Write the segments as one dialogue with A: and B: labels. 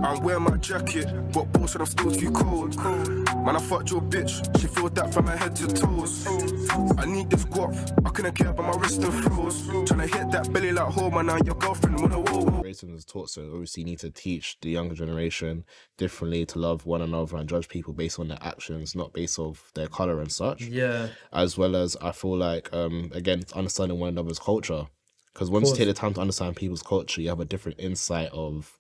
A: I'm wearing my jacket, but bullshit, I'm still too cold. Man, I fucked your bitch, she feel that from her head to toes. I need this guap, I couldn't care about my wrist and froze. Tryna hit that belly like home, man, now your girlfriend wanna whoa.
B: Racism is taught, so obviously you need to teach the younger generation differently to love one another and judge people based on their actions, not based off their colour and such.
C: Yeah.
B: As well as I feel like, again, understanding one another's culture. Because once you take the time to understand people's culture, you have a different insight of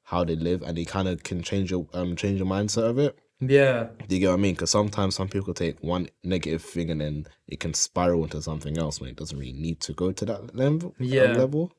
B: how they live, and you kind of can change your mindset of it.
C: Yeah.
B: Do you get what I mean? Because sometimes some people take one negative thing and then it can spiral into something else when it doesn't really need to go to that level. level.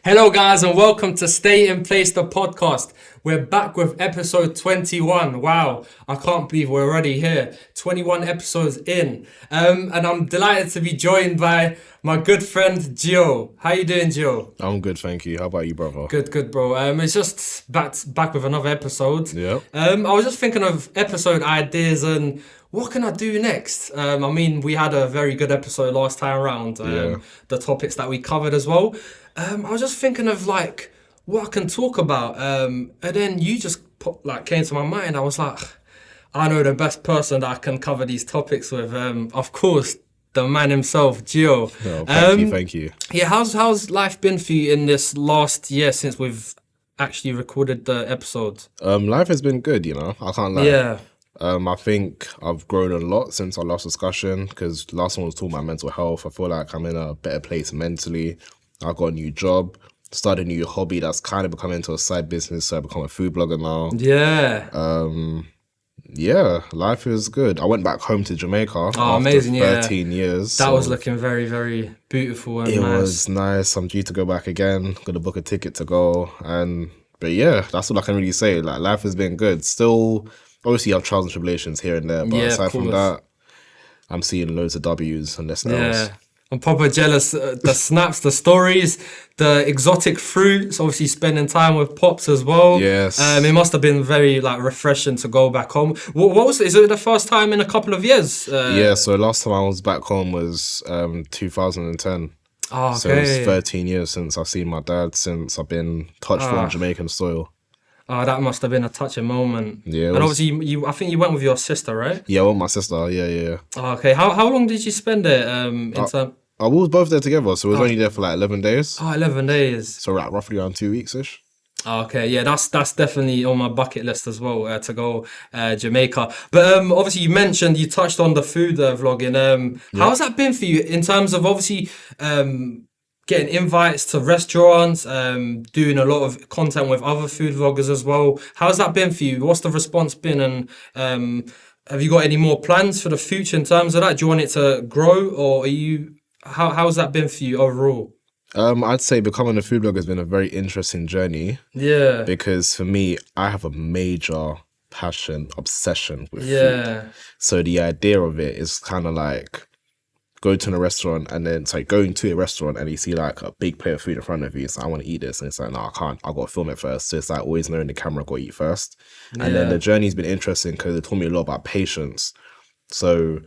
C: Hello guys, and welcome to Stay in Place, the podcast. We're back with episode 21. Wow, I can't believe we're already here. 21 episodes in. And I'm delighted to be joined by my good friend Gio. How you doing, Gio?
B: I'm good, thank you. How about you, brother?
C: Good, bro. It's just back with another episode.
B: Yeah.
C: I was just thinking of episode ideas and what can I do next? I mean, we had a very good episode last time around. The topics that we covered as well. I was just thinking of like what I can talk about. And then you just came to my mind. I was like, I know the best person that I can cover these topics with. Of course, the man himself, Gio.
B: Oh, thank you.
C: Yeah, how's life been for you in this last year since we've actually recorded the episode?
B: Life has been good, you know. I can't lie.
C: Yeah.
B: I think I've grown a lot since our last discussion, because last one was talking about mental health. I feel like I'm in a better place mentally. I got a new job, started a new hobby that's kind of become into a side business, so I become a food blogger now.
C: Yeah.
B: Yeah, life is good. I went back home to Jamaica after 13 years.
C: That was looking very, very beautiful and
B: nice. It
C: nice.
B: Was nice. I'm due to go back again. Gonna book a ticket to go. But yeah, that's all I can really say. Like, life has been good. Still, obviously you have trials and tribulations here and there, but aside from that, I'm seeing loads of W's and less L's.
C: I'm proper jealous. The snaps, the stories, the exotic fruits, obviously spending time with Pops as well.
B: Yes.
C: It must have been very refreshing to go back home. Is it the first time in a couple of years?
B: Yeah, so last time I was back home was 2010.
C: Oh, okay.
B: So it's 13 years since I've seen my dad, since I've been touched on Jamaican soil.
C: Oh, that must have been a touching moment.
B: Yeah.
C: And obviously, I think you went with your sister, right?
B: Yeah, I went with my sister. Yeah.
C: Oh, okay. How long did you spend it?
B: We was both there together, so we was only there for like 11 days.
C: Oh, 11 days.
B: So roughly around 2 weeks-ish.
C: Oh, okay, yeah, that's definitely on my bucket list as well, to go Jamaica. But obviously you touched on the food vlogging. How's that been for you in terms of obviously getting invites to restaurants, doing a lot of content with other food vloggers as well? How's that been for you? What's the response been? And have you got any more plans for the future in terms of that? Do you want it to grow, or how's that been for you overall?
B: I'd say becoming a food blogger has been a very interesting journey.
C: Yeah.
B: Because for me, I have a major obsession with food. So the idea of it is kind of like going to a restaurant and you see like a big plate of food in front of you. So I want to eat this. And it's like, no, I can't. I've got to film it first. So it's like always knowing the camera, I've got to eat first. And then the journey's been interesting because it taught me a lot about patience. So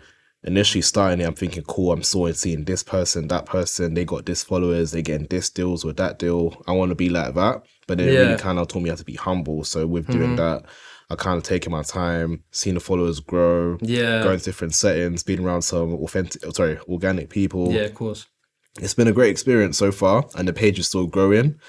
B: initially starting it, I'm thinking, cool, I'm seeing this person, that person, they got this followers, they getting this deals or that deal. I want to be like that. But then it really kind of taught me how to be humble. So with doing that, I kind of taking my time, seeing the followers grow, going to different settings, being around some organic people.
C: Yeah, of course.
B: It's been a great experience so far, and the page is still growing.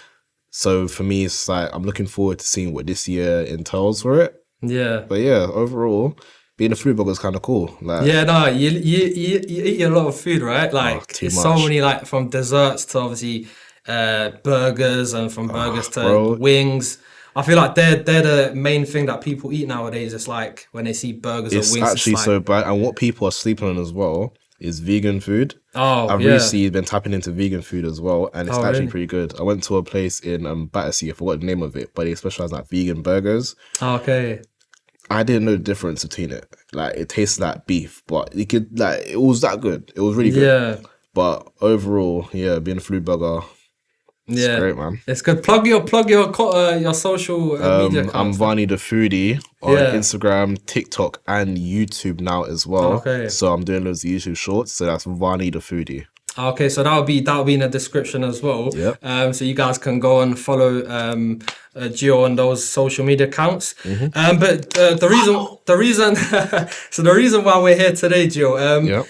B: So for me, it's like I'm looking forward to seeing what this year entails for it. Yeah. But yeah, overall, being a food blogger is kind of cool. Like,
C: you eat a lot of food, right? Like, it's so many, like, from desserts to obviously burgers, and from burgers to wings. I feel like they're the main thing that people eat nowadays. It's like when they see burgers or wings.
B: It's actually so bad. And what people are sleeping on as well is vegan food. I've recently been tapping into vegan food as well, and it's actually pretty good. I went to a place in Battersea, I forgot the name of it, but they specialize in like vegan burgers.
C: Oh, okay.
B: I didn't know the difference between it. Like, it tastes like beef, but it was that good. It was really good. Yeah. But overall, being a food blogger, it's great, man.
C: It's good. Plug your social media accounts.
B: I'm Giovani the Foodie on Instagram, TikTok, and YouTube now as well.
C: Okay.
B: So I'm doing loads of YouTube shorts. So that's Giovani the Foodie.
C: Okay, so that'll be in the description as well.
B: Yep.
C: So you guys can go and follow Gio on those social media accounts. But the reason so the reason why we're here today, Gio,
B: Yep.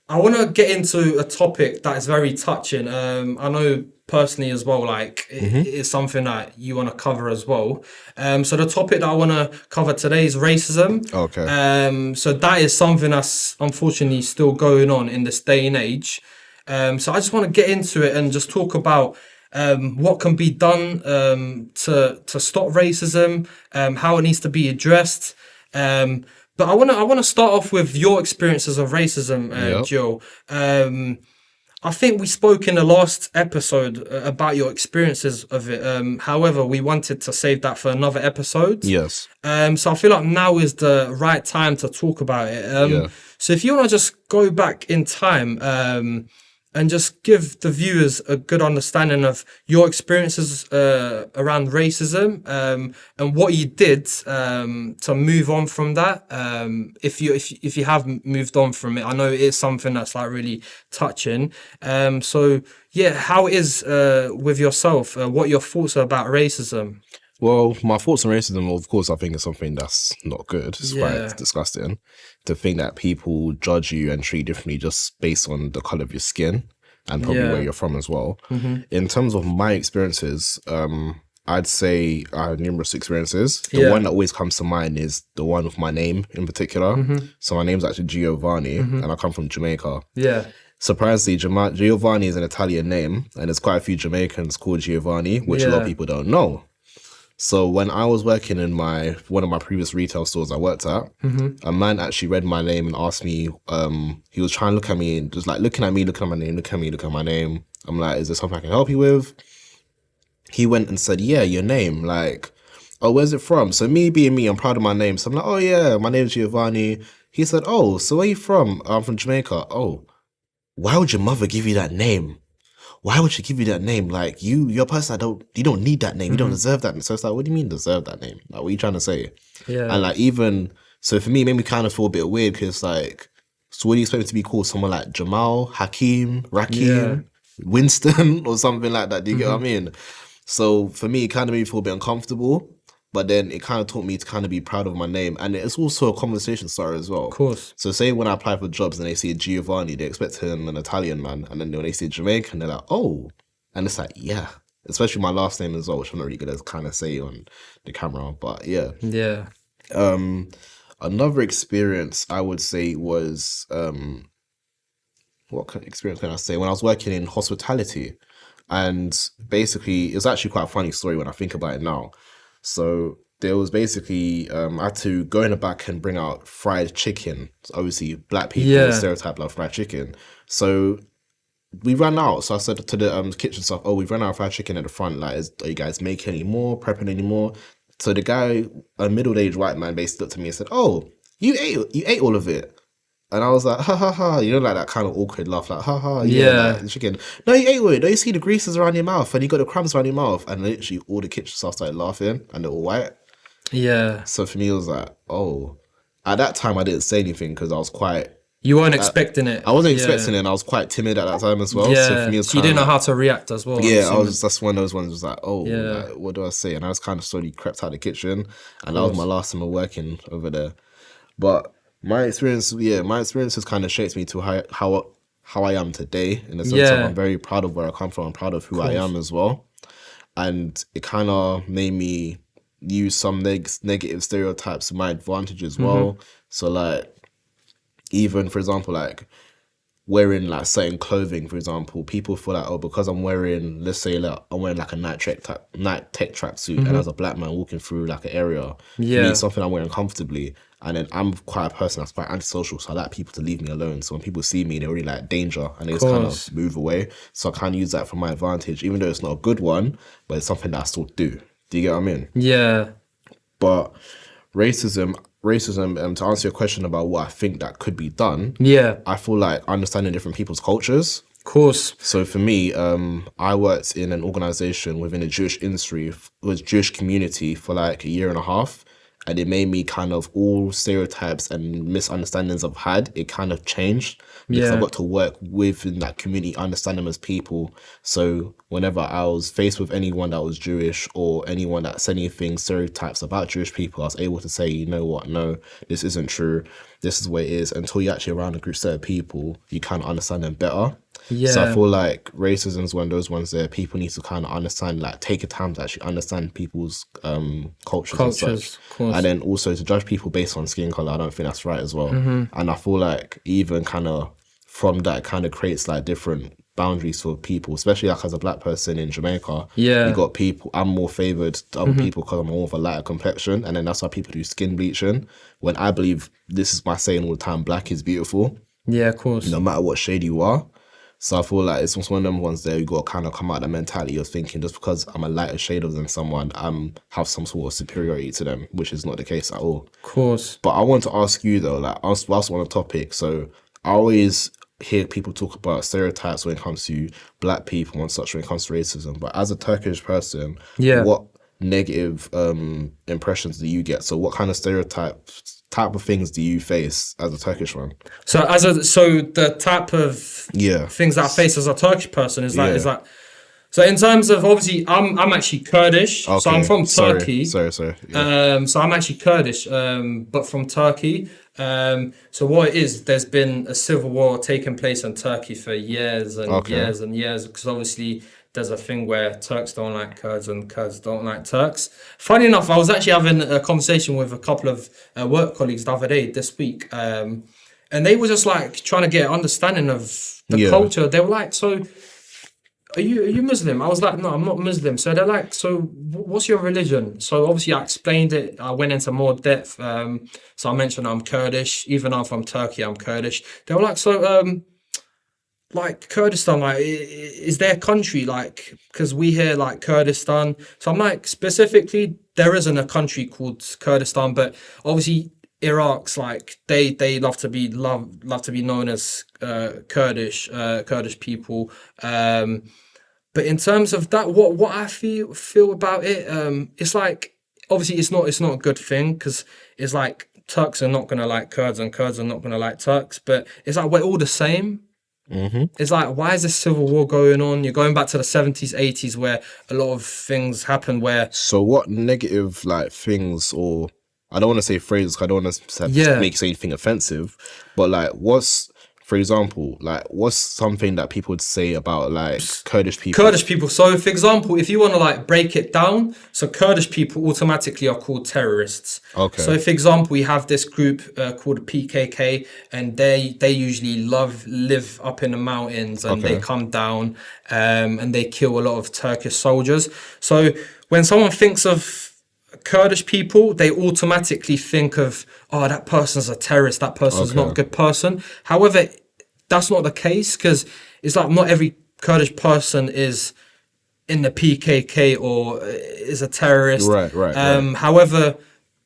C: I want to get into a topic that is very touching. I know personally as well, like it's something that you want to cover as well. So the topic that I want to cover today is racism.
B: Okay.
C: So that is something that's unfortunately still going on in this day and age. So I just want to get into it and just talk about what can be done to stop racism, how it needs to be addressed. But I want to start off with your experiences of racism, Joe. I think we spoke in the last episode about your experiences of it. However, we wanted to save that for another episode.
B: Yes.
C: So I feel like now is the right time to talk about it. So if you want to just go back in time and just give the viewers a good understanding of your experiences around racism and what you did to move on from that. If you have moved on from it, I know it is something that's like really touching. So yeah, how it is with yourself? What your thoughts are about racism?
B: Well, my thoughts on racism, of course, I think it's something that's not good. It's quite disgusting to think that people judge you and treat you differently just based on the colour of your skin and probably where you're from as well. In terms of my experiences, I'd say I have numerous experiences. The one that always comes to mind is the one with my name in particular. So my name's actually Giovani and I come from Jamaica. Surprisingly, Giovani is an Italian name and there's quite a few Jamaicans called Giovanni, which a lot of people don't know. So when I was working in one of my previous retail stores I worked at, a man actually read my name and asked me, he was trying to look at me and just like looking at me, looking at my name, looking at me, looking at my name. I'm like, is there something I can help you with? He went and said, yeah, your name. Like, oh, where's it from? So me being me, I'm proud of my name. So I'm like, oh yeah, my name's Giovanni. He said, oh, so where are you from? I'm from Jamaica. Oh, why would your mother give you that name? Why would she give you that name? Like, you're a person you don't need that name. You don't deserve that name. So it's like, what do you mean deserve that name? Like, what are you trying to say? And like, so for me, it made me kind of feel a bit weird because like, so what do you expect me to be called? Someone like Jamal, Hakeem, Rakeem, Winston or something like that. Do you get what I mean? So for me, it kind of made me feel a bit uncomfortable. But then it kind of taught me to kind of be proud of my name. And it's also a conversation starter as well.
C: Of course.
B: So say when I apply for jobs and they see Giovanni, they expect him an Italian man. And then when they see Jamaican, they're like, oh. And it's like, yeah. Especially my last name as well, which I'm not really going to kind of say on the camera. But yeah.
C: Yeah.
B: Another experience I would say was, what kind of experience can I say? When I was working in hospitality. And basically, it's actually quite a funny story when I think about it now. So there was basically, I had to go in the back and bring out fried chicken. So obviously, black people stereotype love fried chicken. So we ran out. So I said to the kitchen staff, oh, we've run out of fried chicken at the front. Like, are you guys making any more, prepping any more? So the guy, a middle-aged white man, basically looked at me and said, oh, you ate all of it. And I was like, ha ha ha, you know, like that kind of awkward laugh, like, ha ha, like, chicken. No, you ate it. No, you see the greases around your mouth and you got the crumbs around your mouth. And literally all the kitchen staff started laughing and they're all white. Yeah. So for me, it was like, oh. At that time, I didn't say anything because I was quite...
C: You weren't expecting it.
B: I wasn't expecting it and I was quite timid at that time as well. Yeah. So for me, it was
C: so you didn't know how to react as well.
B: Yeah, that's one of those ones was like, oh, like, what do I say? And I just kind of slowly crept out of the kitchen. And that was my last time of working over there. But... my experience has kind of shaped me to how I am today. In the sense of I'm very proud of where I come from. I'm proud of who I am as well. And it kind of made me use some negative stereotypes to my advantage as well. So like, even for example, like wearing like certain clothing, for example, people feel like, oh, because I'm wearing, let's say like I'm wearing like a night tech tracksuit and as a black man walking through like an area, for me, it's something I'm wearing comfortably. And then I'm quite a person that's quite antisocial, so I like people to leave me alone. So when people see me, they're already like danger and they just kind of move away. So I kind of use that for my advantage, even though it's not a good one, but it's something that I still do. Do you get what I mean? Yeah. But racism, to answer your question about what I think that could be done, I feel like understanding different people's cultures. Of course. So for me, I worked in an organization within the Jewish industry, Jewish community for like a year and a half. and it made me kind of all stereotypes and misunderstandings I've had, it kind of changed because I got to work within that community, understand them as people. So whenever I was faced with anyone that was Jewish or anyone that said anything stereotypes about Jewish people, I was able to say, you know what, no, this isn't true. This is what it is. Until you're actually around a group set of people, you kind of understand them better. So I feel like racism is one of those ones there people need to kind of understand, like take a time to actually understand people's cultures and such.
C: Of course.
B: And then also to judge people based on skin color, I don't think that's right as well. And I feel like even kind of from that kind of creates like different boundaries for people, especially like as a black person in Jamaica. You got people, I'm more favored to other people because I'm more of a lighter complexion, and then that's why people do skin bleaching, when I believe, this is my saying all the time, black is beautiful.
C: Of course.
B: No matter what shade you are. So I feel like it's just one of them ones there you got to kind of come out of the mentality of thinking just because I'm a lighter shade than someone, have some sort of superiority to them, which is not the case at all.
C: Of course.
B: But I want to ask you though, like whilst on the topic, so I always hear people talk about stereotypes when it comes to black people and such when it comes to racism. But as a Turkish person, what negative impressions do you get? So what kind of type of things do you face as a Turkish one?
C: So the type of things that I face as a Turkish person is like so in terms of, obviously I'm actually Kurdish, so I'm from Turkey.
B: Sorry.
C: So I'm actually Kurdish, but from Turkey. So what it is, there's been a civil war taking place in Turkey for years and years and years, because obviously there's a thing where Turks don't like Kurds and Kurds don't like Turks. Funny enough, I was actually having a conversation with a couple of work colleagues the other day, this week, and they were just like trying to get an understanding of the culture. They were like, so are you Muslim? I was like, no, I'm not Muslim. So they're like, so what's your religion? So obviously I explained it. I went into more depth. So I mentioned I'm Kurdish. Even though I'm from Turkey, I'm Kurdish. They were like, so like Kurdistan, like is their country, like, because we hear like Kurdistan. So I'm like, specifically, there isn't a country called Kurdistan, but obviously Iraq's like they love to be known as Kurdish people. But in terms of that, what I feel about it, it's like, obviously it's not a good thing, because it's like Turks are not gonna like Kurds and Kurds are not gonna like Turks, but it's like we're all the same. It's like, why is this civil war going on? You're going back to the 70s, 80s, where a lot of things happened where...
B: So what negative like things, or I don't want to say phrases, because I don't want to make anything offensive, but like for example, like what's something that people would say about like Kurdish people?
C: So for example, if you want to like break it down, so Kurdish people automatically are called terrorists.
B: Okay.
C: So for example, we have this group called PKK, and they usually live up in the mountains, and they come down and they kill a lot of Turkish soldiers. So when someone thinks of Kurdish people, they automatically think of, oh, that person's a terrorist, that person's not a good person. However, that's not the case, because it's like not every Kurdish person is in the PKK or is a terrorist.
B: Right.
C: However,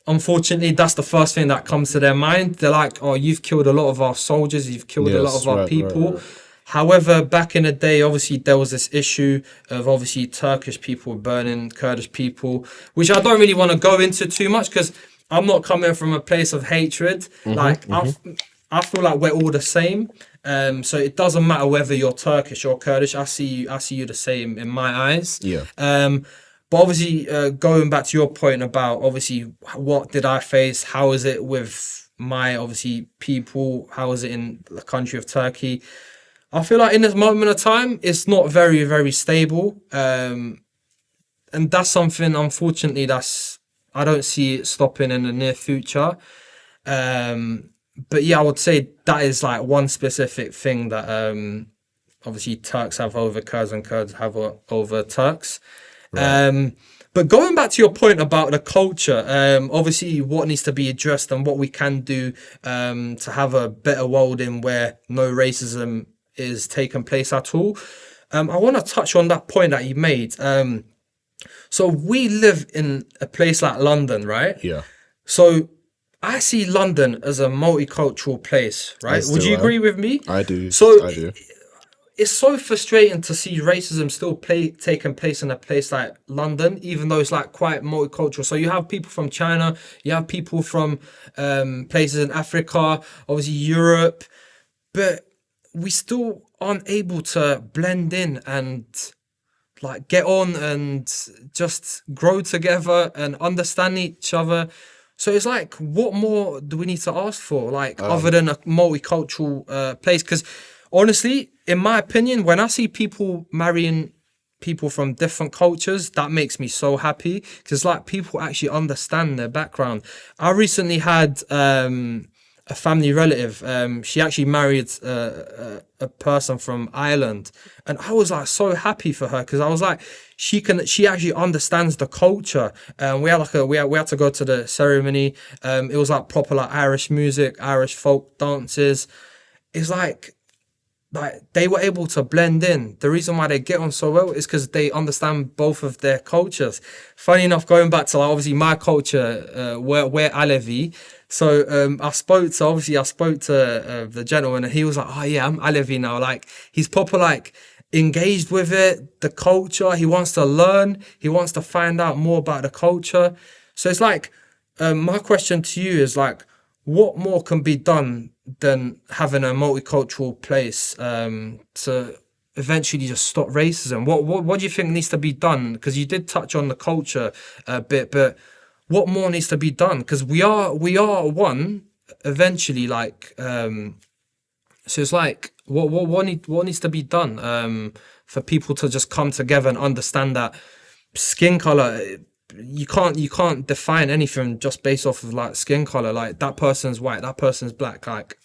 C: unfortunately, that's the first thing that comes to their mind. They're like, oh, you've killed a lot of our soldiers, you've killed a lot of our people. Right. However, back in the day, obviously, there was this issue of obviously Turkish people burning Kurdish people, which I don't really want to go into too much, because I'm not coming from a place of hatred. I feel like we're all the same. So it doesn't matter whether you're Turkish or Kurdish. I see you the same in my eyes. But obviously, going back to your point about obviously what did I face? How is it with my obviously people? How is it in the country of Turkey? I feel like in this moment of time, it's not very, very stable. And that's something, unfortunately, I don't see it stopping in the near future. But yeah, I would say that is like one specific thing that obviously Turks have over Kurds and Kurds have over Turks. Right. But going back to your point about the culture, obviously what needs to be addressed and what we can do to have a better world in where no racism is taking place at all. I want to touch on that point that you made. So we live in a place like London, right?
B: Yeah.
C: So I see London as a multicultural place, right? Would you agree with me?
B: I do.
C: So
B: I do.
C: it's so frustrating to see racism still taking place in a place like London, even though it's like quite multicultural. So you have people from China, you have people from places in Africa, obviously Europe, but we still aren't able to blend in and like get on and just grow together and understand each other. So it's like, what more do we need to ask for, like, other than a multicultural place? Because honestly, in my opinion, when I see people marrying people from different cultures, that makes me so happy, because like people actually understand their background. I recently had a family relative. She actually married a person from Ireland, and I was like so happy for her, because I was like, she actually understands the culture. We had to go to the ceremony. It was like proper like Irish music, Irish folk dances. It's like they were able to blend in. The reason why they get on so well is because they understand both of their cultures. Funny enough, going back to like obviously my culture, we're Alevi. So I spoke to the gentleman, and he was like, "Oh yeah, I'm Alevi now." Like he's proper like engaged with it, the culture. He wants to learn. He wants to find out more about the culture. So it's like, my question to you is like, what more can be done than having a multicultural place to eventually just stop racism? What do you think needs to be done? Because you did touch on the culture a bit, but what more needs to be done? Because we are one eventually. Like, so it's like, what needs to be done for people to just come together and understand that skin color, you can't define anything just based off of like skin color. Like that person's white, that person's black. Like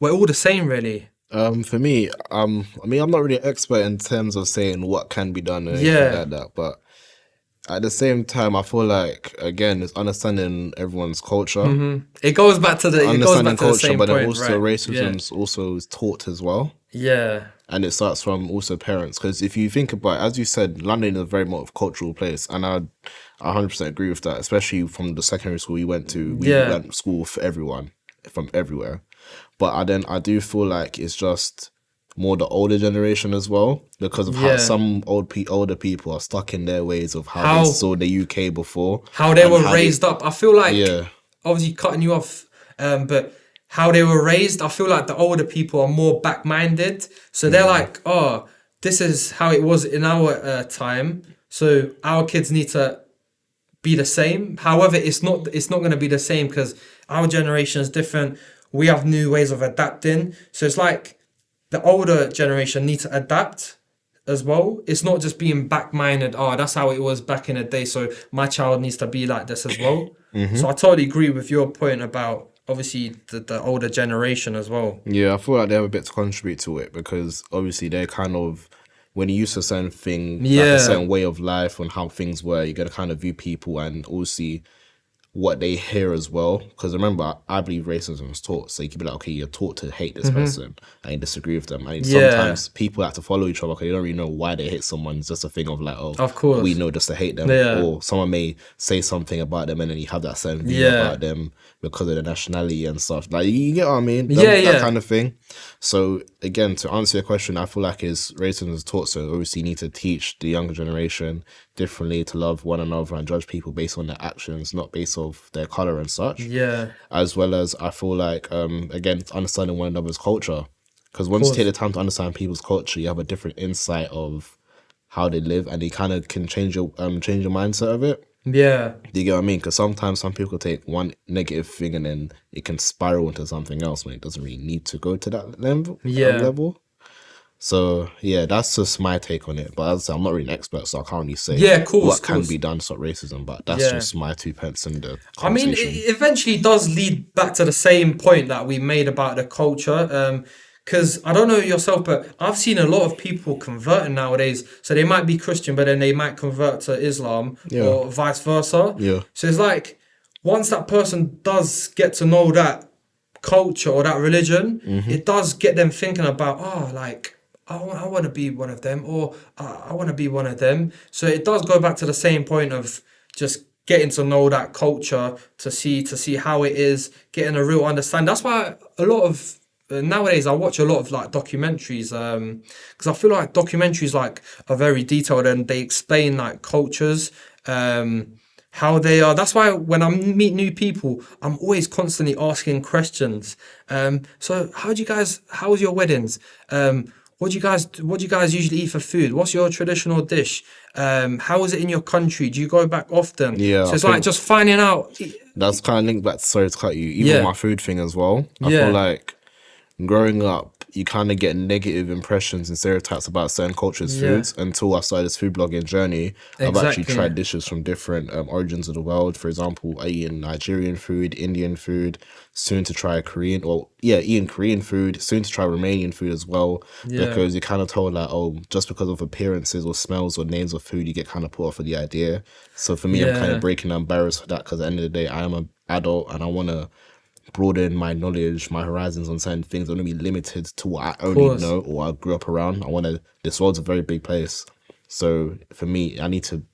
C: we're all the same, really.
B: For me, I mean, I'm not really an expert in terms of saying what can be done and anything like that, but at the same time, I feel like, again, it's understanding everyone's culture.
C: Mm-hmm. It goes back to the same
B: but
C: point,
B: then also
C: right?
B: racism's also is taught as well.
C: Yeah.
B: And it starts from also parents, because if you think about it, as you said, London is a very multicultural place, and I 100% agree with that. Especially from the secondary school we went to, we went to school for everyone from everywhere. But I do feel like it's just more the older generation as well, because of how some older people are stuck in their ways of how they saw the UK before,
C: how they were raised up. I feel like, obviously cutting you off, but how they were raised, I feel like the older people are more back-minded. So they're like, oh, this is how it was in our time, so our kids need to be the same. However, it's not going to be the same, because our generation is different. We have new ways of adapting. So it's like the older generation need to adapt as well. It's not just being back-minded, oh, that's how it was back in the day, so my child needs to be like this as well. So I totally agree with your point about obviously the older generation as well.
B: Yeah, I feel like they have a bit to contribute to it, because obviously they're kind of, when you use a certain thing, like a certain way of life and how things were, you got to kind of view people and also what they hear as well. Because remember, I believe racism is taught. So you can be like, okay, you're taught to hate this person and you disagree with them. And sometimes people have to follow each other because they don't really know why they hate someone. It's just a thing of like, oh,
C: of course,
B: we know just to hate them. Or someone may say something about them and then you have that certain view about them because of their nationality and stuff. Like, you get what I mean? That kind of thing. So again, to answer your question, I feel like racism is taught. So obviously you need to teach the younger generation differently to love one another and judge people based on their actions, not based off their color and such. As well as I feel like again, understanding one another's culture, because once you take the time to understand people's culture, you have a different insight of how they live, and you kind of can change your mindset of it. Do you get what I mean? Because sometimes some people take one negative thing and then it can spiral into something else when it doesn't really need to go to that level. So yeah, that's just my take on it. But as I said, I'm not really an expert, so I can't really say what can be done to stop racism. But that's just my 2 pence in the conversation.
C: I mean, it eventually does lead back to the same point that we made about the culture. Because I don't know yourself, but I've seen a lot of people converting nowadays. So they might be Christian, but then they might convert to Islam or vice versa. So it's like, once that person does get to know that culture or that religion, it does get them thinking about, oh, like, I want to be one of them, or I want to be one of them. So it does go back to the same point of just getting to know that culture, to see how it is, getting a real understanding. That's why a lot of nowadays I watch a lot of like documentaries, because I feel like documentaries like are very detailed and they explain like cultures, how they are. That's why when I meet new people, I'm always constantly asking questions. So how was your weddings? What do you guys usually eat for food? What's your traditional dish? How is it in your country? Do you go back often?
B: Yeah,
C: So it's like just finding out.
B: That's kind of linked back to, sorry to cut you, even my food thing as well. I feel like growing up, you kind of get negative impressions and stereotypes about certain cultures' foods until I started this food blogging journey. I've actually tried dishes from different origins of the world. For example, I eat Nigerian food, Indian food, soon to try eating Korean food, soon to try Romanian food as well. Because you're kind of told like, oh, just because of appearances or smells or names of food, you get kind of put off of the idea. So for me, I'm kind of breaking down barriers for that, because at the end of the day, I am an adult and I want to broaden my knowledge, my horizons on certain things. I don't want to be limited to what I only know or I grew up around. This world's a very big place. So for me, I need to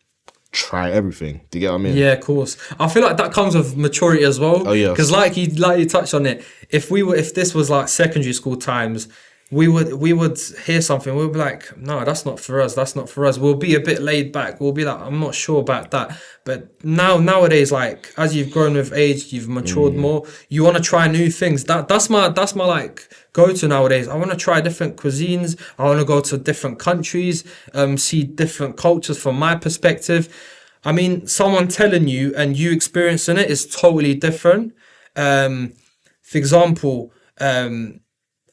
B: try everything. Do you get what I mean?
C: Yeah, of course. I feel like that comes with maturity as well.
B: Oh yeah.
C: Because like you touched on it, if this was like secondary school times, we would hear something, we'll be like, no, that's not for us. That's not for us. We'll be a bit laid back. We'll be like, I'm not sure about that. But nowadays, like as you've grown with age, you've matured more. You want to try new things. That's my like go-to nowadays. I want to try different cuisines. I want to go to different countries, see different cultures from my perspective. I mean, someone telling you and you experiencing it is totally different. For example,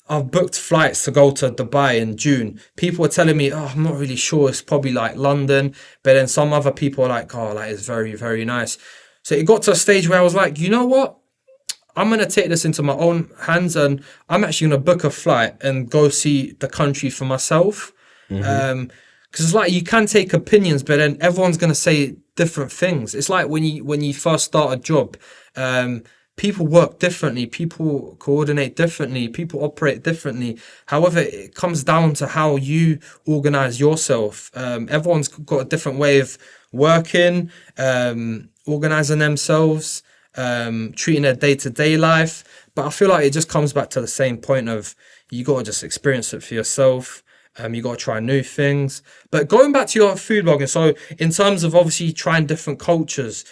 C: I've booked flights to go to Dubai in June. People are telling me, oh, I'm not really sure. It's probably like London. But then some other people are like, oh, like it's very, very nice. So it got to a stage where I was like, you know what? I'm going to take this into my own hands and I'm actually going to book a flight and go see the country for myself. Because it's like you can take opinions, but then everyone's going to say different things. It's like when you first start a job, people work differently, people coordinate differently, people operate differently. However, it comes down to how you organize yourself. Everyone's got a different way of working, organizing themselves, treating their day-to-day life. But I feel like it just comes back to the same point of you got to just experience it for yourself. You got to try new things. But going back to your food blogging, so in terms of obviously trying different cultures,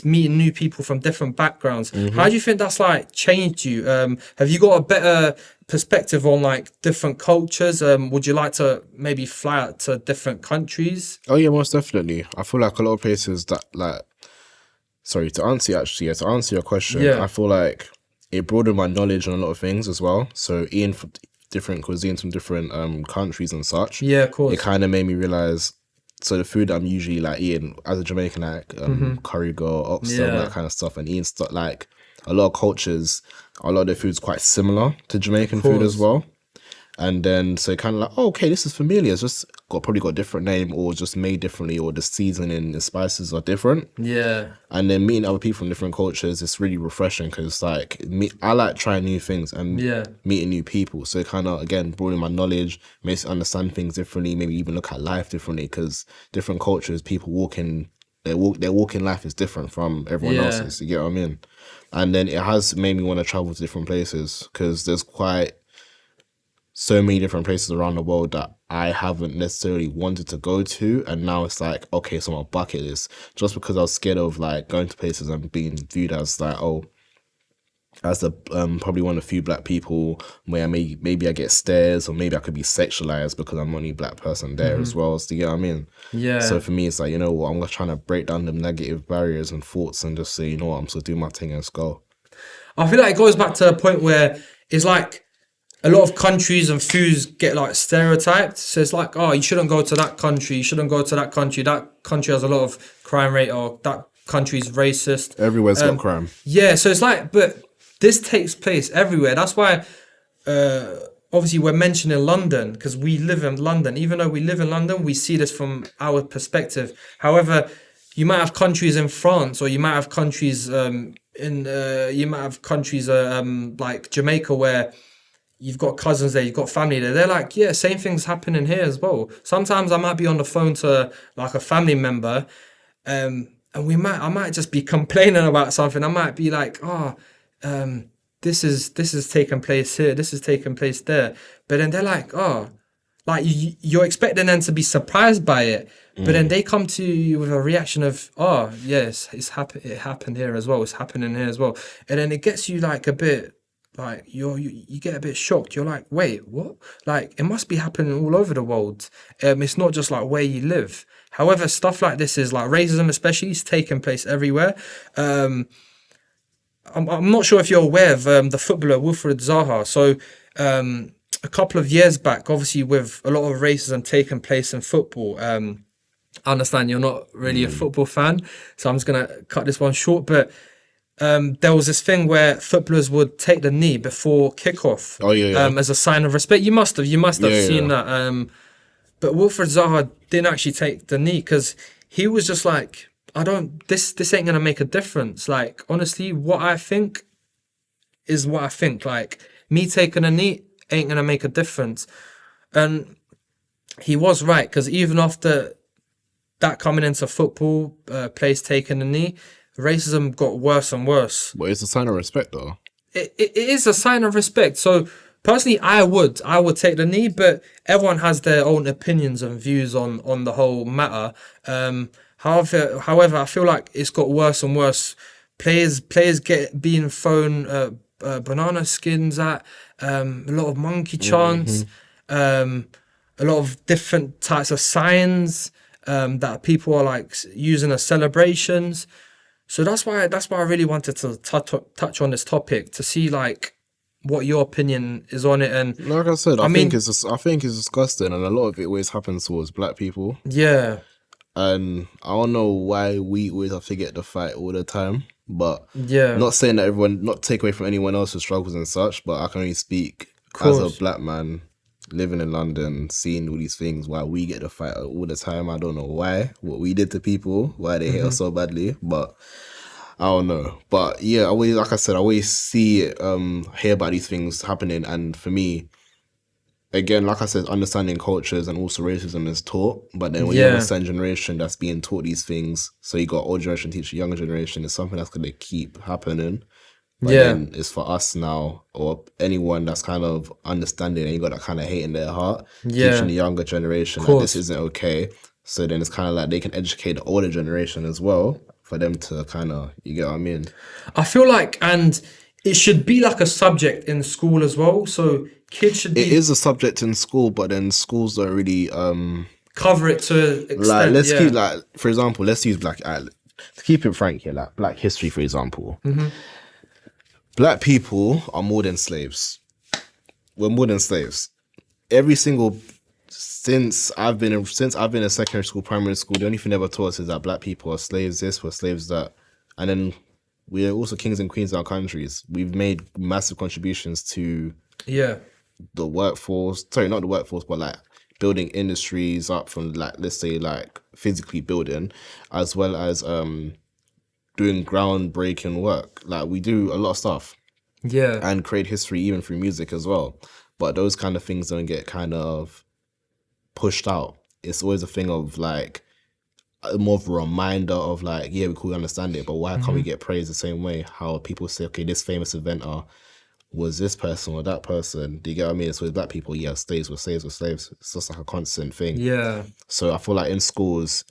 C: meeting new people from different backgrounds, how do you think that's like changed you? Have you got a better perspective on like different cultures? Would you like to maybe fly out to different countries?
B: Oh yeah, most definitely. I feel like a lot of places that like, sorry, to answer your question, I feel like it broadened my knowledge on a lot of things as well. So eating different cuisines from different countries and such. Yeah, of course. It kind of made me realize, so the food I'm usually like eating as a Jamaican, like curry goat, oxtail, that kind of stuff, and eating stuff like a lot of cultures, a lot of their food's quite similar to Jamaican food as well. And then so kind of like, oh, okay, this is familiar. It's just probably got a different name or just made differently, or the seasoning, the spices are different. Yeah. And then meeting other people from different cultures, it's really refreshing because like I like trying new things and meeting new people. So it kind of again broadening my knowledge, makes me understand things differently, maybe even look at life differently because different cultures, people their walking life is different from everyone else's. You get what I mean? And then it has made me want to travel to different places because there's quite so many different places around the world that I haven't necessarily wanted to go to, and now it's like, okay, so my bucket list, just because I was scared of like going to places and being viewed as like, oh, as the probably one of the few black people where maybe I get stares or maybe I could be sexualized because I'm the only black person there as well. So you get what I mean? Yeah. So for me, it's like, you know what, I'm just trying to break down them negative barriers and thoughts and just say, you know what, I'm still doing my thing and let's go. I
C: feel like it goes back to a point where it's like a lot of countries and foods get like stereotyped. So it's like, oh, you shouldn't go to that country. You shouldn't go to that country. That country has a lot of crime rate, or that country's racist.
B: Everywhere's got crime.
C: Yeah. So it's like, but this takes place everywhere. That's why, obviously, we're mentioning London because we live in London. Even though we live in London, we see this from our perspective. However, you might have countries in France, or you might have countries like Jamaica where you've got cousins there, you've got family there. They're like, yeah, same thing's happening here as well. Sometimes I might be on the phone to like a family member, and I might just be complaining about something. I might be like, this is taking place here, this is taking place there. But then they're like, oh, like you're expecting them to be surprised by it, but then they come to you with a reaction of, oh yes, it happened here as well, it's happening here as well. And then it gets you like a bit like you get a bit shocked. You're like, wait, what? Like it must be happening all over the world. It's not just like where you live. However, stuff like this is like racism, especially, is taking place everywhere. I'm not sure if you're aware of the footballer Wilfred Zaha. So a couple of years back, obviously with a lot of racism taking place in football, I understand you're not really a football fan, so I'm just going to cut this one short. But there was this thing where footballers would take the knee before kickoff as a sign of respect. You must have seen that. But Wilfred Zaha didn't actually take the knee because he was just like, this ain't gonna make a difference. Like, honestly, what I think is what I think. Like, me taking a knee ain't gonna make a difference. And he was right, because even after that coming into football, players taking a knee, racism got worse and worse.
B: But it's a sign of respect, though.
C: It is a sign of respect. So personally, I would take the knee, but everyone has their own opinions and views on the whole matter. However, I feel like it's got worse and worse. Players being thrown banana skins at, a lot of monkey chants, a lot of different types of signs that people are like using as celebrations. So that's why I really wanted to touch on this topic, to see like what your opinion is on it. And
B: like I said, I think it's disgusting, and a lot of it always happens towards black people.
C: Yeah.
B: And I don't know why we always have to get the fight all the time. But not saying that not take away from anyone else's struggles and such, but I can only speak as a black man living in London, seeing all these things, why we get the fight all the time. I don't know why, what we did to people, why they hate us so badly, but I don't know. But yeah, I always see it, hear about these things happening, and for me, again, like I said, understanding cultures and also racism is taught, but then when you have a certain generation that's being taught these things, so you got old generation teaching younger generation, it's something that's going to keep happening. But then it's for us now, or anyone that's kind of understanding and you got that kind of hate in their heart, teaching the younger generation that this isn't okay. So then it's kind of like they can educate the older generation as well, for them to kind of, you get what I mean?
C: I feel like, and it should be like a subject in school as well. So kids should be...
B: It is a subject in school, but then schools don't really...
C: cover it to an extent.
B: Like, let's keep, like, for example, let's use black... to keep it frank here, like black history, for example. Black people are more than slaves. We're more than slaves. Since I've been in secondary school, primary school, the only thing they ever taught us is that black people are slaves this, we're slaves that. And then we're also kings and queens in our countries. We've made massive contributions to the workforce. Sorry, not the workforce, but like building industries up from, like, let's say, like physically building, as well as doing groundbreaking work. Like, we do a lot of stuff.
C: Yeah.
B: And create history even through music as well. But those kind of things don't get kind of pushed out. It's always a thing of like more of a reminder of like, yeah, we could understand it, but why can't we get praised the same way? How people say, okay, this famous inventor was this person or that person. Do you get what I mean? So with black people, slaves were slaves. It's just like a constant thing.
C: Yeah.
B: So I feel like in schools,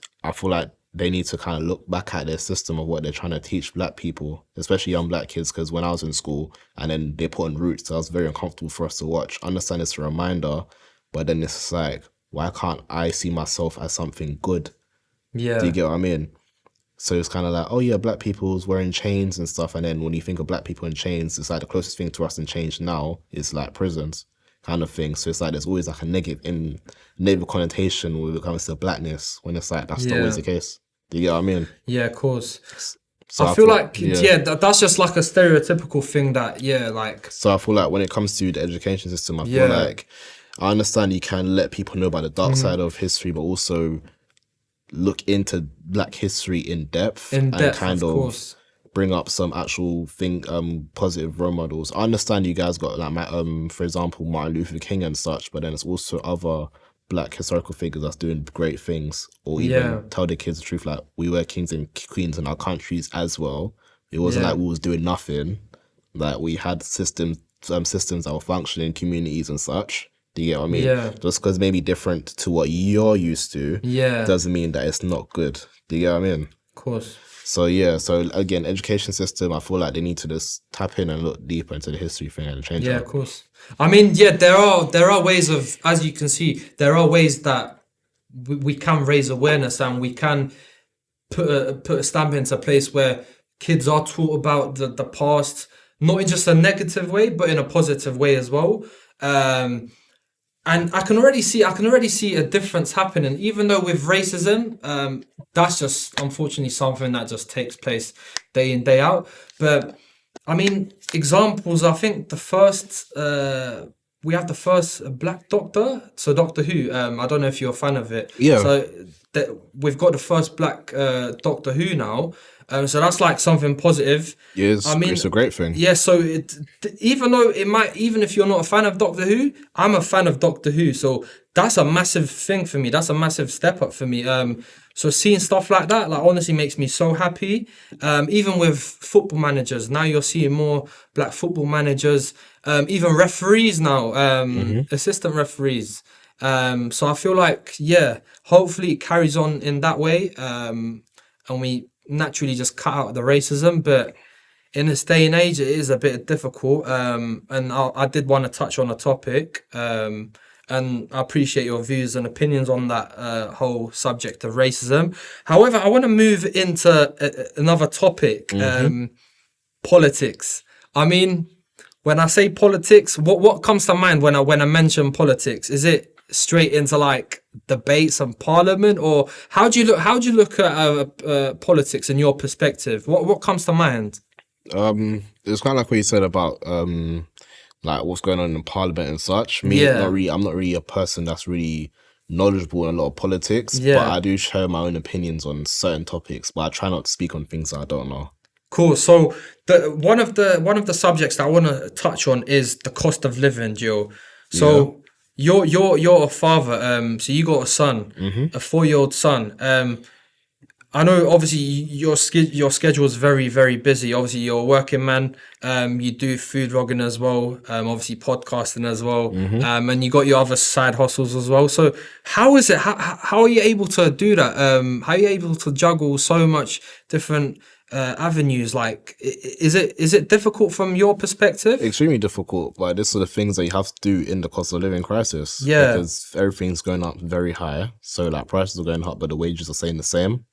B: they need to kind of look back at their system of what they're trying to teach black people, especially young black kids, because when I was in school and then they put in roots, that was very uncomfortable for us to watch. Understand it's a reminder, but then it's like, why can't I see myself as something good?
C: Yeah.
B: Do you get what I mean? So it's kind of like, oh yeah, black people's wearing chains and stuff. And then when you think of black people in chains, it's like the closest thing to us in chains now is like prisons kind of thing. So it's like there's always like a negative connotation when it comes to blackness, when it's like that's not always the case. Do you get what I mean?
C: Yeah, of course.
B: So
C: I feel like, that's just like a stereotypical thing that, like...
B: So I feel like when it comes to the education system, I feel like I understand you can let people know about the dark side of history, but also look into black history in depth and kind of bring up some actual positive role models. I understand you guys got like, for example, Martin Luther King and such, but then it's also other black historical figures that's doing great things, or even tell the kids the truth, like we were kings and queens in our countries as well. It wasn't like we was doing nothing. Like we had systems that were functioning in communities and such. Do you get what I mean?
C: Yeah.
B: Just because maybe different to what you're used to, doesn't mean that it's not good. Do you get what I mean?
C: Of course.
B: So yeah, so again, education system, I feel like they need to just tap in and look deeper into the history thing and change it.
C: Yeah, of course. I mean, yeah, there are ways of, as you can see, there are ways that we can raise awareness and we can put a stamp into a place where kids are taught about the past, not in just a negative way, but in a positive way as well. And I can already see a difference happening, even though with racism, that's just unfortunately something that just takes place day in, day out. But I mean, examples, I think we have the first black doctor, so Doctor Who. I don't know if you're a fan of it.
B: Yeah.
C: So we've got the first black Doctor Who now. So that's like something positive.
B: Yes, I mean, it's a great thing.
C: Yeah, so even if you're not a fan of Doctor Who, I'm a fan of Doctor Who. So that's a massive thing for me. That's a massive step up for me. So seeing stuff like that, like honestly makes me so happy. Even with football managers, now you're seeing more black football managers, even referees now, assistant referees. So I feel like, yeah, hopefully it carries on in that way. And we naturally just cut out the racism, but in this day and age it is a bit difficult, and I did want to touch on a topic, and I appreciate your views and opinions on that whole subject of racism. However, I want to move into another topic, politics. I mean, when I say politics, what comes to mind when I mention politics? Is it straight into like debates and parliament, or how do you look at politics in your perspective? What comes to mind?
B: It's kind of like what you said about like what's going on in parliament and such. I'm not really a person that's really knowledgeable in a lot of politics, but I do share my own opinions on certain topics, but I try not to speak on things that I don't know.
C: Cool. So one of the subjects that I want to touch on is the cost of living, Joe. So you're a father, so you got a son, a 4-year-old son. I know obviously your schedule is very, very busy. Obviously you're a working man. You do food vlogging as well. Obviously podcasting as well. And you got your other side hustles as well. So how is it? How are you able to do that? How are you able to juggle so much different avenues? Like, is it difficult from your perspective?
B: Extremely difficult, but these are the things that you have to do in the cost of living crisis.
C: Yeah,
B: because everything's going up very high. So like prices are going up, but the wages are staying the same.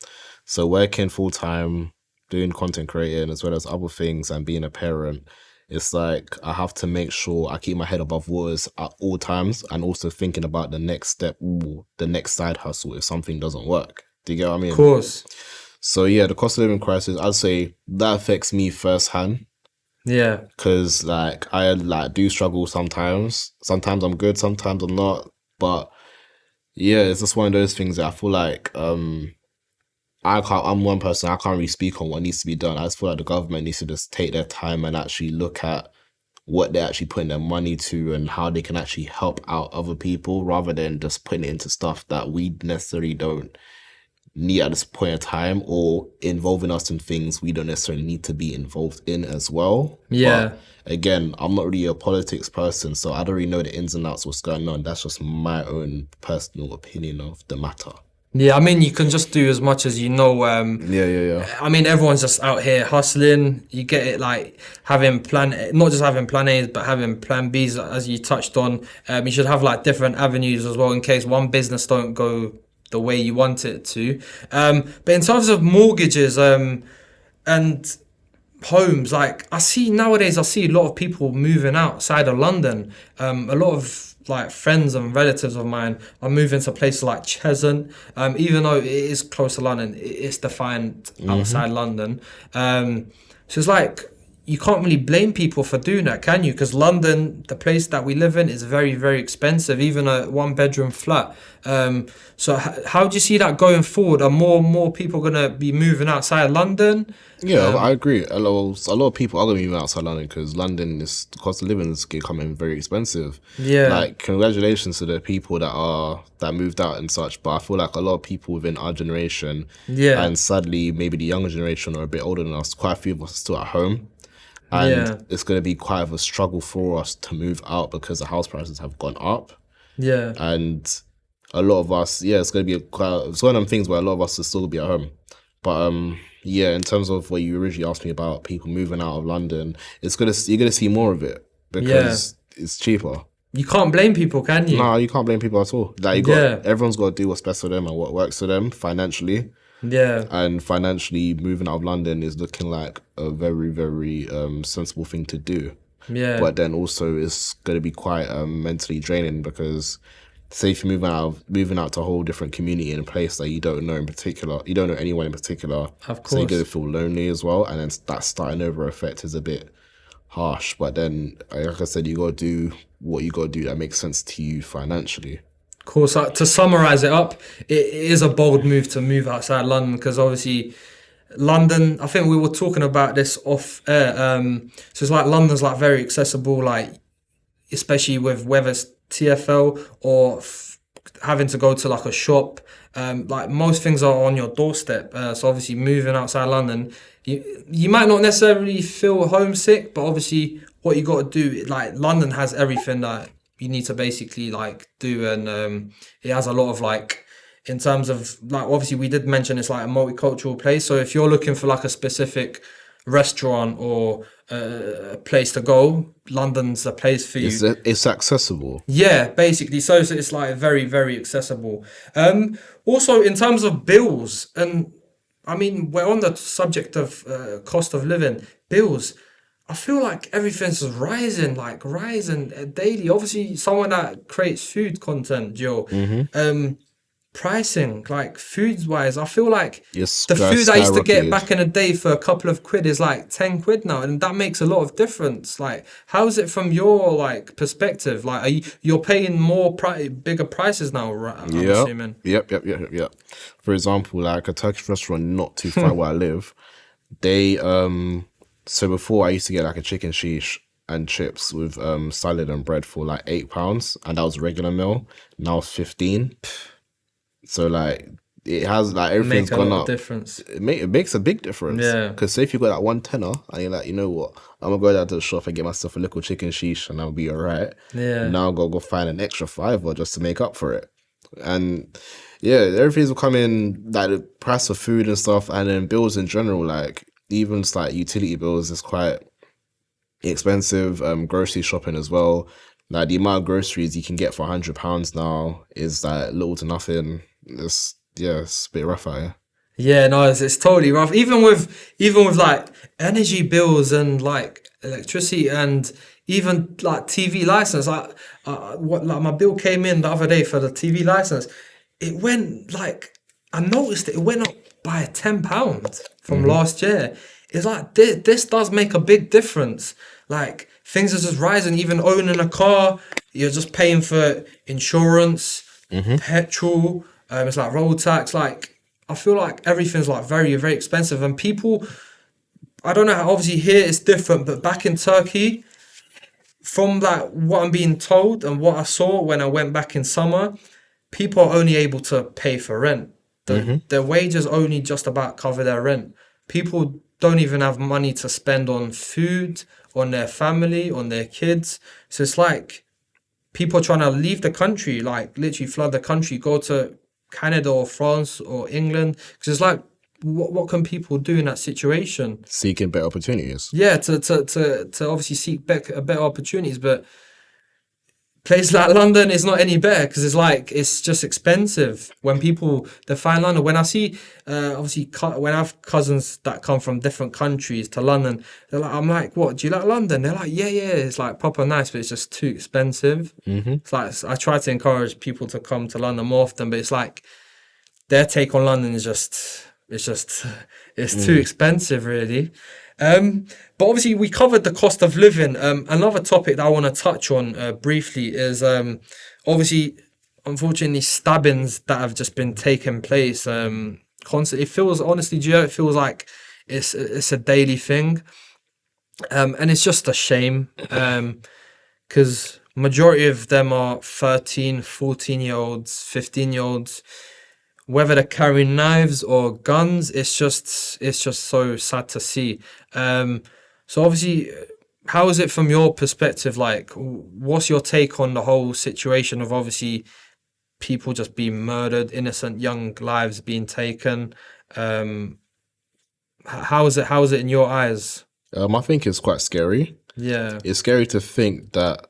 B: So working full time, doing content creating as well as other things, and being a parent, it's like I have to make sure I keep my head above waters at all times, and also thinking about the next step, the next side hustle if something doesn't work. Do you get what I mean?
C: Of course.
B: So yeah, the cost of living crisis, I'd say that affects me firsthand. Yeah. Because like I like do struggle sometimes. Sometimes I'm good, sometimes I'm not. But yeah, it's just one of those things that I feel like I'm one person, I can't really speak on what needs to be done. I just feel like the government needs to just take their time and actually look at what they're actually putting their money to and how they can actually help out other people, rather than just putting it into stuff that we necessarily don't need at this point in time, or involving us in things we don't necessarily need to be involved in as well. Yeah. But again, I'm not really a politics person, so I don't really know the ins and outs of what's going on. That's just my own personal opinion of the matter.
C: Yeah, I memean, you can just do as much as you know.
B: Yeah.
C: I mean, everyone's just out here hustling. You get it, like having not just having plan A's, but having plan B's, as you touched on. You should have like different avenues as well, in case one business don't go the way you want it to. But in terms of mortgages and homes, like I see nowadays, I see a lot of people moving outside of London. A lot of like friends and relatives of mine are moving to places like Cheshunt, even though it is close to London, it's defined outside London. So it's like, you can't really blame people for doing that, can you? Because London, the place that we live in, is very, very expensive, even a 1-bedroom flat. So how do you see that going forward? Are more people going to be moving outside London?
B: Yeah, I agree. A lot of people are going to be moving outside London because London, the cost of living is becoming very expensive. Yeah. Like, congratulations to the people that moved out and such, but I feel like a lot of people within our generation, and sadly maybe the younger generation or a bit older than us, quite a few of us are still at home. And it's going to be quite of a struggle for us to move out because the house prices have gone up.
C: Yeah.
B: And a lot of us, it's going to be it's one of them things where a lot of us will still be at home. But in terms of what you originally asked me about people moving out of London, you're going to see more of it because it's cheaper.
C: You can't blame people, can you?
B: No, you can't blame people at all. Like everyone's got to do what's best for them and what works for them financially.
C: Yeah.
B: And financially, moving out of London is looking like a very, very sensible thing to do.
C: Yeah.
B: But then also it's going to be quite mentally draining because say if you're moving out to a whole different community in a place that you don't know in particular, you don't know anyone in particular.
C: Of course.
B: So you're going to feel lonely as well. And then that starting over effect is a bit harsh. But then, like I said, you got to do what you got to do that makes sense to you financially.
C: Of course, to summarize it up, it is a bold move to move outside London because obviously London, I think we were talking about this off air. So it's like London's like very accessible, like especially with whether it's TFL or having to go to like a shop. Like most things are on your doorstep. So obviously moving outside London, you might not necessarily feel homesick, but obviously what you got to do, like London has everything that you need to basically like do, and it has a lot of like in terms of like obviously we did mention it's like a multicultural place. So if you're looking for like a specific restaurant or a place to go, London's the place for you.
B: It's accessible.
C: Yeah, basically. So it's like very, very accessible. Also in terms of bills, and I mean we're on the subject of cost of living, bills. I feel like everything's rising daily. Obviously, someone that creates food content, Joe. Pricing, like foods-wise, I feel like the food I used to get back in the day for a couple of quid is like 10 quid now, and that makes a lot of difference. Like, how is it from your like perspective? Like, you're paying more bigger prices now, right? I'm assuming.
B: Yep. For example, like a Turkish restaurant not too far where I live, they so before I used to get like a chicken sheesh and chips with salad and bread for like £8, and that was a regular meal. Now it's 15. So like it has like everything's gone up.
C: Difference.
B: It makes a big difference. Yeah. Because say if you got that one tenner and you're like, you know what, I'm gonna go down to the shop and get myself a little chicken sheesh and I'll be alright.
C: Yeah.
B: Now I'll go find an extra £5 just to make up for it. And everything's becoming like the price of food and stuff, and then bills in general, like even like utility bills is quite expensive. Grocery shopping as well. Like the amount of groceries you can get for £100 now is like little to nothing. It's a bit rough out here.
C: Yeah, no, it's totally rough. Even with like energy bills and like electricity and even like TV license. Like my bill came in the other day for the TV license. It went like I noticed it went up by £10 from last year. It's like this does make a big difference. Like things are just rising. Even owning a car, you're just paying for insurance, petrol. It's like road tax. Like I feel like everything's like very, very expensive. And people, I don't know. Obviously here it's different, but back in Turkey, from like what I'm being told and what I saw when I went back in summer, people are only able to pay for rent. Their wages only just about cover their rent. People don't even have money to spend on food, on their family, on their kids. So it's like people trying to leave the country, like literally flood the country, go to Canada or France or England. Because it's like, what can people do in that situation?
B: Seeking better opportunities.
C: Yeah, to obviously seek better opportunities. But places like London is not any better because it's just expensive. When people define London, when I see when I have cousins that come from different countries to London, I'm like, what, do you like London? They're like, yeah, it's like proper nice, but it's just too expensive. It's like I try to encourage people to come to London more often, but it's like their take on London is it's too expensive, really. But obviously we covered the cost of living. Another topic that I want to touch on briefly is obviously, unfortunately, stabbings that have just been taking place constantly. It feels, honestly, Gio, it feels like it's a daily thing, and it's just a shame because majority of them are 13, 14-year-olds, 15-year-olds. Whether they're carrying knives or guns, it's just so sad to see. So obviously, how is it from your perspective? Like, what's your take on the whole situation of obviously people just being murdered, innocent young lives being taken? How is it? How is it in your eyes?
B: I think it's quite scary.
C: Yeah.
B: It's scary to think that,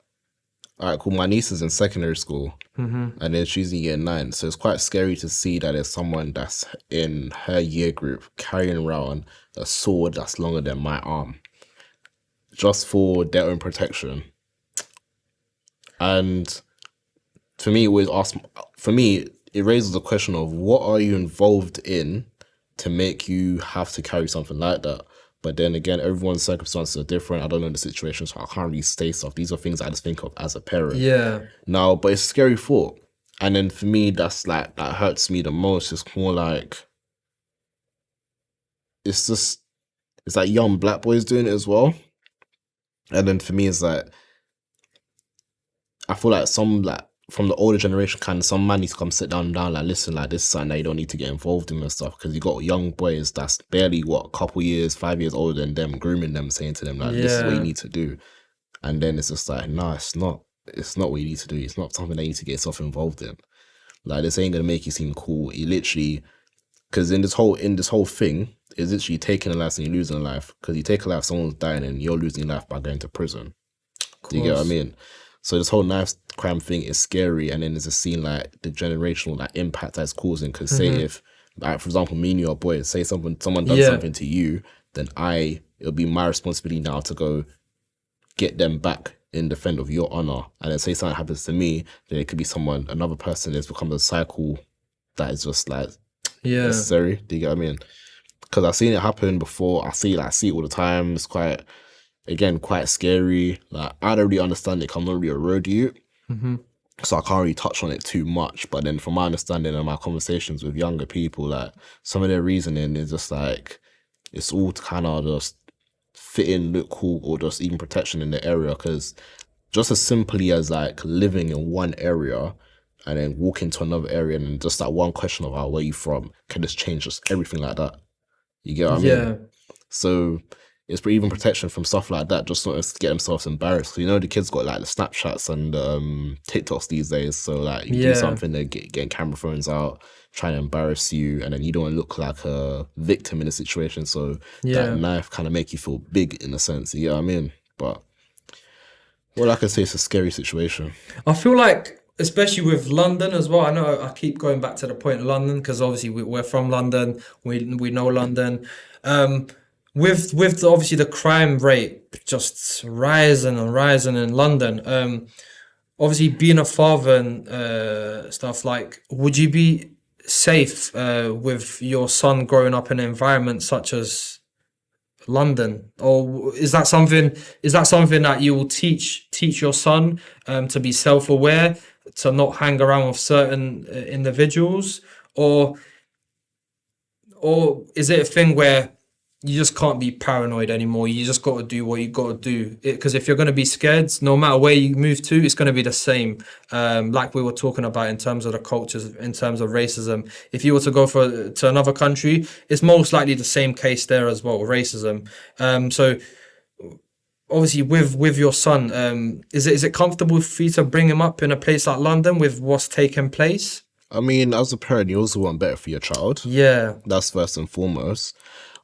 B: all right, cool, my niece is in secondary school, and then she's in year 9. So it's quite scary to see that there's someone that's in her year group carrying around a sword that's longer than my arm, just for their own protection. And for me, it raises the question of what are you involved in to make you have to carry something like that. But then again, everyone's circumstances are different. I don't know the situation, so I can't really say stuff. These are things I just think of as a parent.
C: Yeah.
B: Now, but it's a scary thought. And then for me, that hurts me the most. It's more like, it's like young black boys doing it as well. And then for me, it's like, I feel like from the older generation, some man needs to come sit down, like, listen, like, this is something that you don't need to get involved in and stuff, because you got young boys that's barely, a couple years, 5 years older than them, grooming them, saying to them, like, this is what you need to do. And then it's just like, nah, it's not what you need to do. It's not something that you need to get yourself involved in. Like, this ain't gonna make you seem cool. You literally, because in this whole thing, it's literally taking a life and you're losing a life. Because you take a life, someone's dying, and you're losing life by going to prison. Do you get what I mean? So this whole knife crime thing is scary, and then there's a scene like the generational like impact that's causing. Because say if, like, for example, me and your boy, say someone does something to you, then it'll be my responsibility now to go get them back in defense of your honor. And then say something happens to me, then it could be another person that's become a cycle that is just like necessary. Do you get what I mean? Because I've seen it happen before. I see it all the time. It's quite scary. Like, I don't really understand it. I'm not really a road youth, so I can't really touch on it too much. But then, from my understanding and my conversations with younger people, like, some of their reasoning is just like, it's all to kind of just fit in, look cool, or just even protection in the area. Because just as simply as like living in one area and then walking to another area, and just that one question of where you from can just change just everything like that. You get what I mean? So it's even protection from stuff like that, just not to get themselves embarrassed. You know, the kids got like the Snapchats and TikToks these days. So like, you do something, they're getting camera phones out, trying to embarrass you, and then you don't want to look like a victim in a situation. So that knife kind of make you feel big in a sense. You know what I mean? But all I can say, it's a scary situation.
C: I feel like, especially with London as well. I know I keep going back to the point of London, because obviously we're from London. We know London. With obviously the crime rate just rising and rising in London. Obviously being a father and stuff, like, would you be safe with your son growing up in an environment such as London, or is that something that you will teach your son to be self-aware, to not hang around with certain individuals, or is it a thing where you just can't be paranoid anymore? You just got to do what you got to do. Because if you're going to be scared, no matter where you move to, it's going to be the same. Like we were talking about in terms of the cultures, in terms of racism. If you were to go to another country, it's most likely the same case there as well, racism. So obviously with your son, is it comfortable for you to bring him up in a place like London with what's taking place?
B: I mean, as a parent, you also want better for your child.
C: Yeah.
B: That's first and foremost.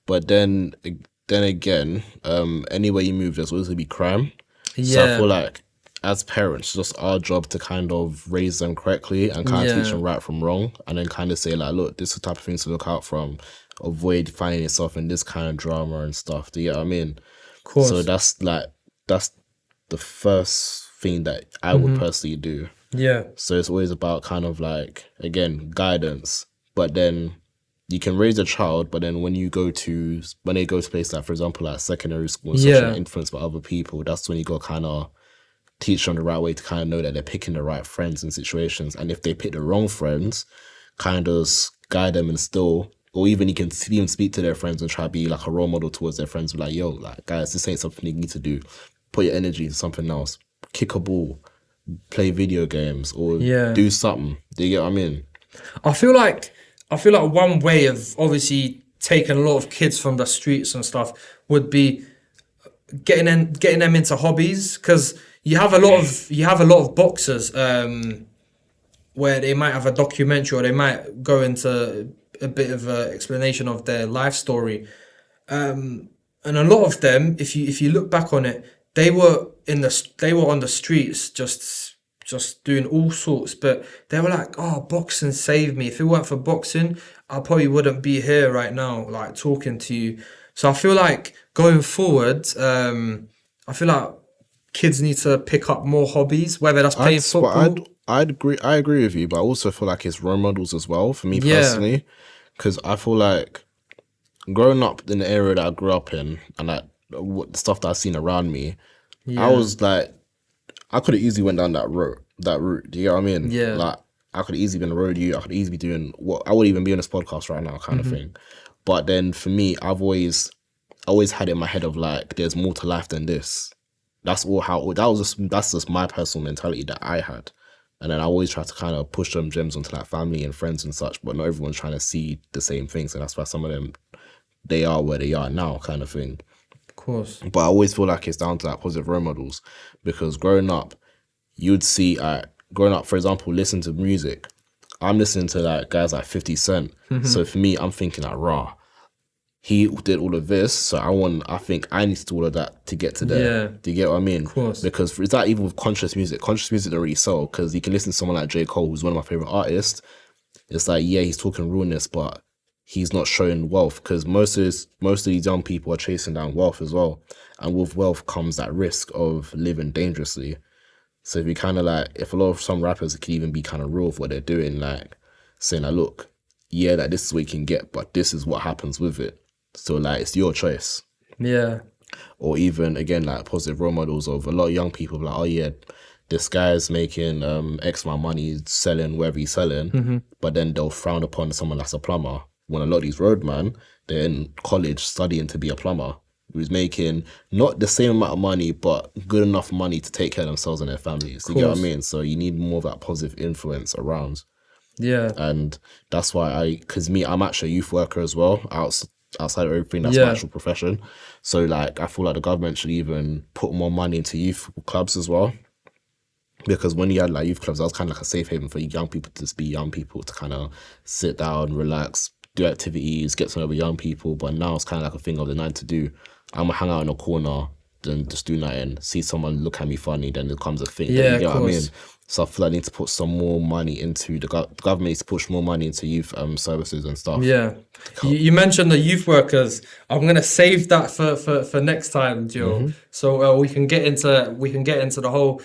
B: But then again, anywhere you move, there's always going to be crime.
C: Yeah.
B: So I feel like, as parents, it's just our job to kind of raise them correctly and kind of teach them right from wrong, and then kind of say, like, look, this is the type of things to look out from. Avoid finding yourself in this kind of drama and stuff. Do you get what I mean?
C: Of course.
B: So that's the first thing that I would personally do.
C: Yeah.
B: So it's always about kind of like, again, guidance. But then you can raise a child, but then when they go to places like, for example, like secondary school, and such, and influenced by other people, that's when you got to kind of teach them the right way to kind of know that they're picking the right friends in situations. And if they pick the wrong friends, kind of guide them and still, or even you can see them speak to their friends and try to be like a role model towards their friends. Be like, yo, like, guys, this ain't something you need to do. Put your energy into something else. Kick a ball, play video games, or do something. Do you get what I mean?
C: I feel like one way of obviously taking a lot of kids from the streets and stuff would be getting them into hobbies, because you have a lot of boxers where they might have a documentary or they might go into a bit of an explanation of their life story, and a lot of them, if you look back on it, they were on the streets just doing all sorts, but they were like, oh, boxing saved me. If it weren't for boxing, I probably wouldn't be here right now, like talking to you. So I feel like going forward, I feel like kids need to pick up more hobbies, whether that's playing football.
B: I agree with you, but I also feel like it's role models as well for me personally, because I feel like growing up in the area that I grew up in and like the stuff that I've seen around me, I was like, I could have easily went down that route. Do you get what I mean?
C: Yeah.
B: Like I could have easily been a road you. I could easily be doing what I would even be on this podcast right now, kind of thing. But then for me, I've always had it in my head of like, there's more to life than this. That's just my personal mentality that I had. And then I always try to kind of push them gems onto like family and friends and such, but not everyone's trying to see the same things. And that's why some of them, they are where they are now, kind of thing.
C: Of course.
B: But I always feel like it's down to like positive role models, because growing up, you'd see, for example, listen to music. I'm listening to like guys like 50 Cent. So for me, I'm thinking like, rah, he did all of this, so I think I need to do all of that to get to there.
C: Yeah.
B: Do you get what I mean?
C: Of course.
B: Because it's that even with conscious music don't really sell, because you can listen to someone like J. Cole, who's one of my favorite artists. It's like, yeah, he's talking realness, but he's not showing wealth, because most of these young people are chasing down wealth as well. And with wealth comes that risk of living dangerously. So if you kind of like, if a lot of some rappers can even be kind of real with what they're doing, like saying like, look, yeah, like this is what you can get, but this is what happens with it. So like, it's your choice.
C: Yeah.
B: Or even again, like positive role models of a lot of young people like, oh yeah, this guy's making X amount of money selling wherever he's selling, but then they'll frown upon someone that's a plumber. When a lot of these roadmen, they're in college studying to be a plumber, who's making not the same amount of money, but good enough money to take care of themselves and their families. You get what I mean? So you need more of that positive influence around.
C: Yeah.
B: And that's why because I'm actually a youth worker as well, outside of everything, that's my actual profession. So like, I feel like the government should even put more money into youth clubs as well. Because when you had like youth clubs, that was kind of like a safe haven for young people to just be young people, to kind of sit down, relax, do activities, get to know other young people. But now it's kind of like a thing of the night to do. I'm gonna hang out in a corner, then just do nothing, see someone look at me funny, then it becomes a thing.
C: Yeah,
B: you get
C: of
B: what I
C: course.
B: mean? So I feel like I need to put some more money into the government needs to push more money into youth services and stuff.
C: Yeah. You mentioned the youth workers. I'm gonna save that for next time, Joe. So we can get into the whole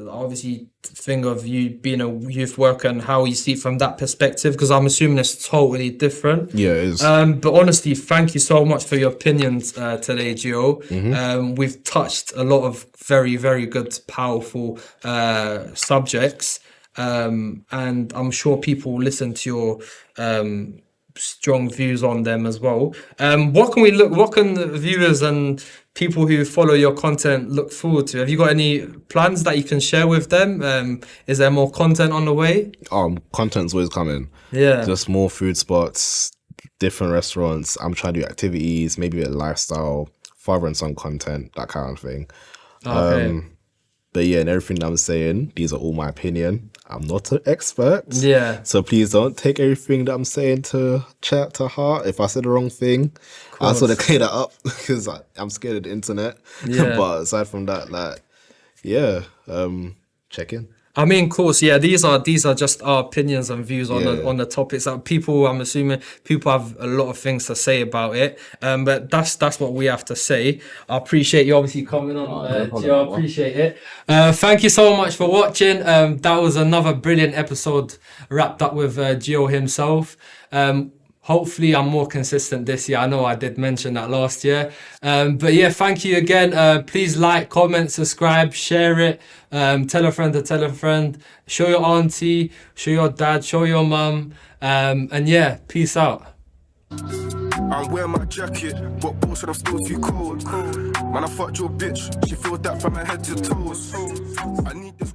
C: obviously thing of you being a youth worker and how you see it from that perspective, because I'm assuming it's totally different.
B: Yeah, it is.
C: But honestly, thank you so much for your opinions today, Gio. We've touched a lot of very, very good, powerful subjects, and I'm sure people will listen to your strong views on them as well. What can the viewers and people who follow your content look forward to? Have you got any plans that you can share with them? Is there more content on the way?
B: Content's always coming.
C: Yeah.
B: Just more food spots, different restaurants. I'm trying to do activities, maybe a bit of lifestyle, father and son content, that kind of thing.
C: Okay.
B: But yeah, and everything that I'm saying, these are all my opinion. I'm not an expert.
C: Yeah.
B: So please don't take everything that I'm saying to heart. If I said the wrong thing, I sort of clear that up, because I'm scared of the internet.
C: Yeah.
B: But aside from that, like, yeah, check in.
C: I mean, of course, yeah. These are just our opinions and views on the topics. That people, I'm assuming, people have a lot of things to say about it. But that's what we have to say. I appreciate you obviously coming on, Gio. I appreciate it. Thank you so much for watching. That was another brilliant episode wrapped up with Gio himself. Hopefully I'm more consistent this year. I know I did mention that last year. But yeah, thank you again. Please like, comment, subscribe, share it. Tell a friend to tell a friend. Show your auntie, show your dad, show your mum. And yeah, peace out.
A: I'm wearing my jacket, but bullshit, I'm still too cold. Man, I fucked your bitch. She feels that from her head to toes. I need this.